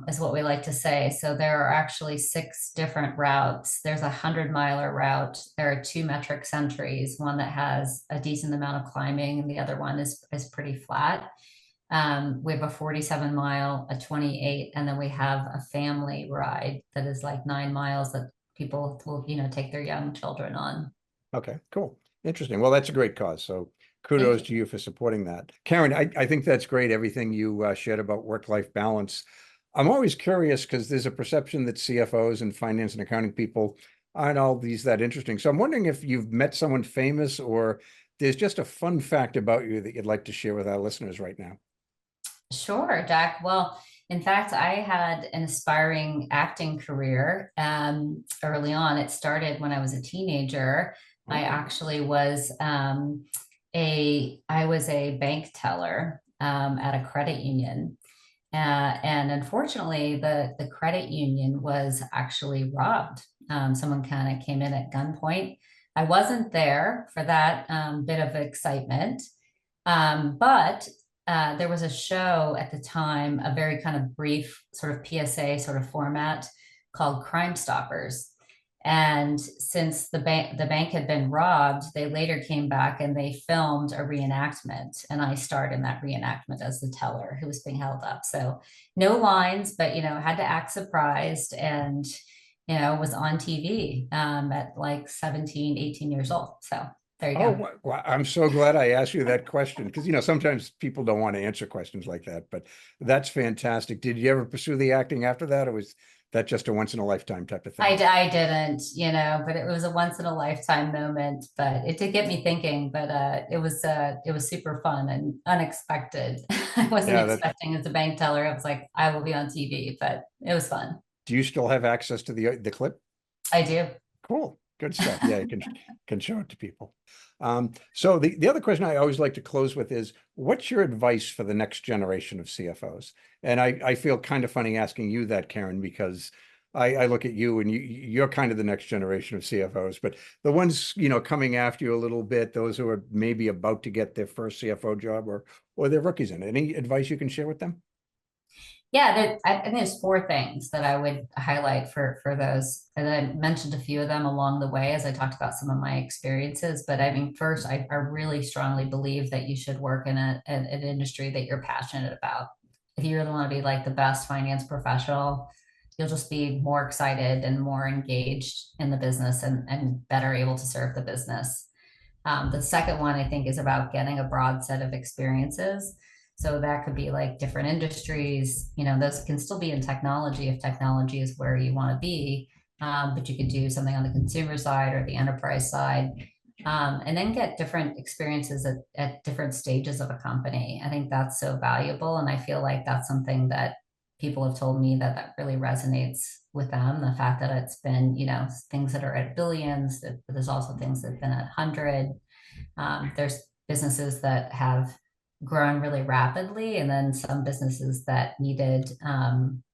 is what we like to say. So there are actually 6 different routes. There's a 100-miler route. There are 2 metric centuries, one that has a decent amount of climbing, and the other one is pretty flat. We have a 47-mile, a 28, and then we have a family ride that is like 9 miles that people will, take their young children on. Okay, cool. Interesting. Well, that's a great cause. So Thank kudos you. to you for supporting that. Karen, I think that's great. Everything you shared about work-life balance. I'm always curious because there's a perception that CFOs and finance and accounting people aren't all these that interesting. So I'm wondering if you've met someone famous or there's just a fun fact about you that you'd like to share with our listeners right now. Sure, Jack. Well, in fact, I had an aspiring acting career early on. It started when I was a teenager. I Oh, actually was I was a bank teller at a credit union. And unfortunately, the credit union was actually robbed. Someone kind of came in at gunpoint. I wasn't there for that bit of excitement, but there was a show at the time, a very kind of brief sort of PSA sort of format called Crime Stoppers. And since the bank had been robbed, they later came back and they filmed a reenactment, and I starred in that reenactment as the teller who was being held up. So no lines, but had to act surprised, and was on TV at like 17, 18 years old. So there you oh, go. I'm so glad I asked you that question because, sometimes people don't want to answer questions like that, but that's fantastic. Did you ever pursue the acting after that, or was that just a once in a lifetime type of thing? I didn't, but it was a once in a lifetime moment, but it did get me thinking, but it was super fun and unexpected. I wasn't Yeah, that expecting as a bank teller. I was like, I will be on TV, but it was fun. do you still have access to the clip? I do. Cool. Good stuff. Yeah, you can show it to people. So the other question I always like to close with is, what's your advice for the next generation of CFOs? And I feel kind of funny asking you that, Karen, because I look at you and you're kind of the next generation of CFOs, but the ones, coming after you a little bit, those who are maybe about to get their first CFO job or they're rookies in it. Any advice you can share with them? Yeah, I think there's four things that I would highlight for those. And I mentioned a few of them along the way as I talked about some of my experiences. But I mean, first, I really strongly believe that you should work in an industry that you're passionate about. If you really want to be like the best finance professional, you'll just be more excited and more engaged in the business and better able to serve the business. The second one, I think, is about getting a broad set of experiences. So that could be like different industries, those can still be in technology if technology is where you want to be. But you could do something on the consumer side or the enterprise side, and then get different experiences at different stages of a company. I think that's so valuable. And I feel like that's something that people have told me that really resonates with them. The fact that it's been, things that are at billions, but there's also things that have been at 100. There's businesses that have grown really rapidly, and then some businesses that needed, some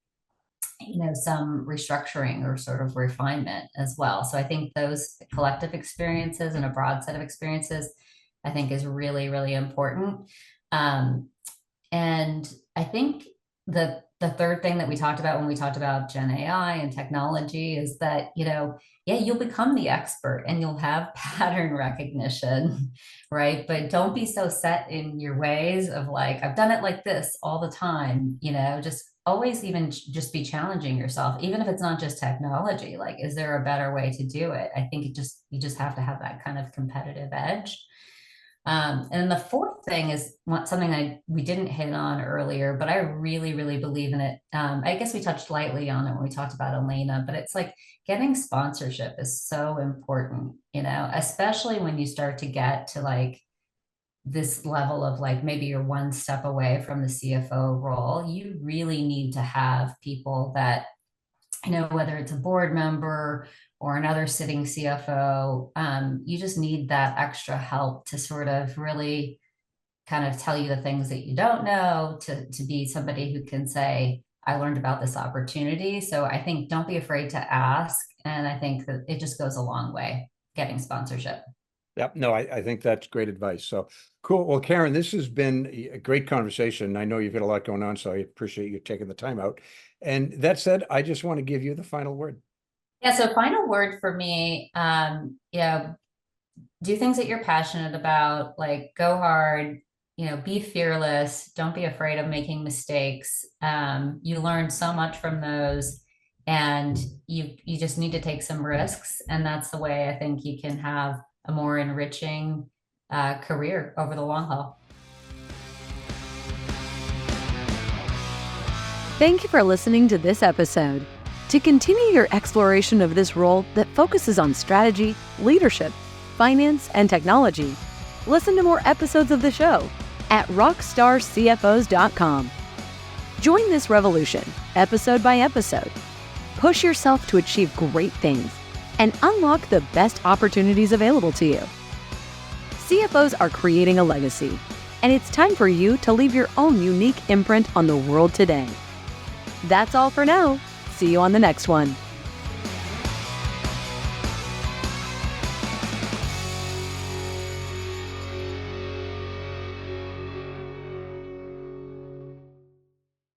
restructuring or sort of refinement as well. So I think those collective experiences and a broad set of experiences, I think, is really, really important. And I think the third thing that we talked about when we talked about Gen AI and technology is that, you'll become the expert and you'll have pattern recognition, right? But don't be so set in your ways of like, I've done it like this all the time, just always even just be challenging yourself, even if it's not just technology. Like, is there a better way to do it? I think you just have to have that kind of competitive edge. And the fourth thing is something we didn't hit on earlier, but I really, really believe in it. I guess we touched lightly on it when we talked about Elena, but it's like getting sponsorship is so important, especially when you start to get to like this level of like, maybe you're one step away from the CFO role. You really need to have people that, whether it's a board member or another sitting CFO, you just need that extra help to sort of really kind of tell you the things that you don't know, to be somebody who can say, I learned about this opportunity. So I think don't be afraid to ask. And I think that it just goes a long way, getting sponsorship. Yep. No, I think that's great advice. So cool. Well, Karen, this has been a great conversation. I know you've got a lot going on, so I appreciate you taking the time out. And that said, I just want to give you the final word. Yeah. So final word for me, do things that you're passionate about, like go hard, be fearless. Don't be afraid of making mistakes. You learn so much from those, and you just need to take some risks. And that's the way I think you can have a more enriching career over the long haul. Thank you for listening to this episode. To continue your exploration of this role that focuses on strategy, leadership, finance, and technology, listen to more episodes of the show at rockstarcfos.com. Join this revolution, episode by episode. Push yourself to achieve great things and unlock the best opportunities available to you. CFOs are creating a legacy, and it's time for you to leave your own unique imprint on the world today. That's all for now. See you on the next one.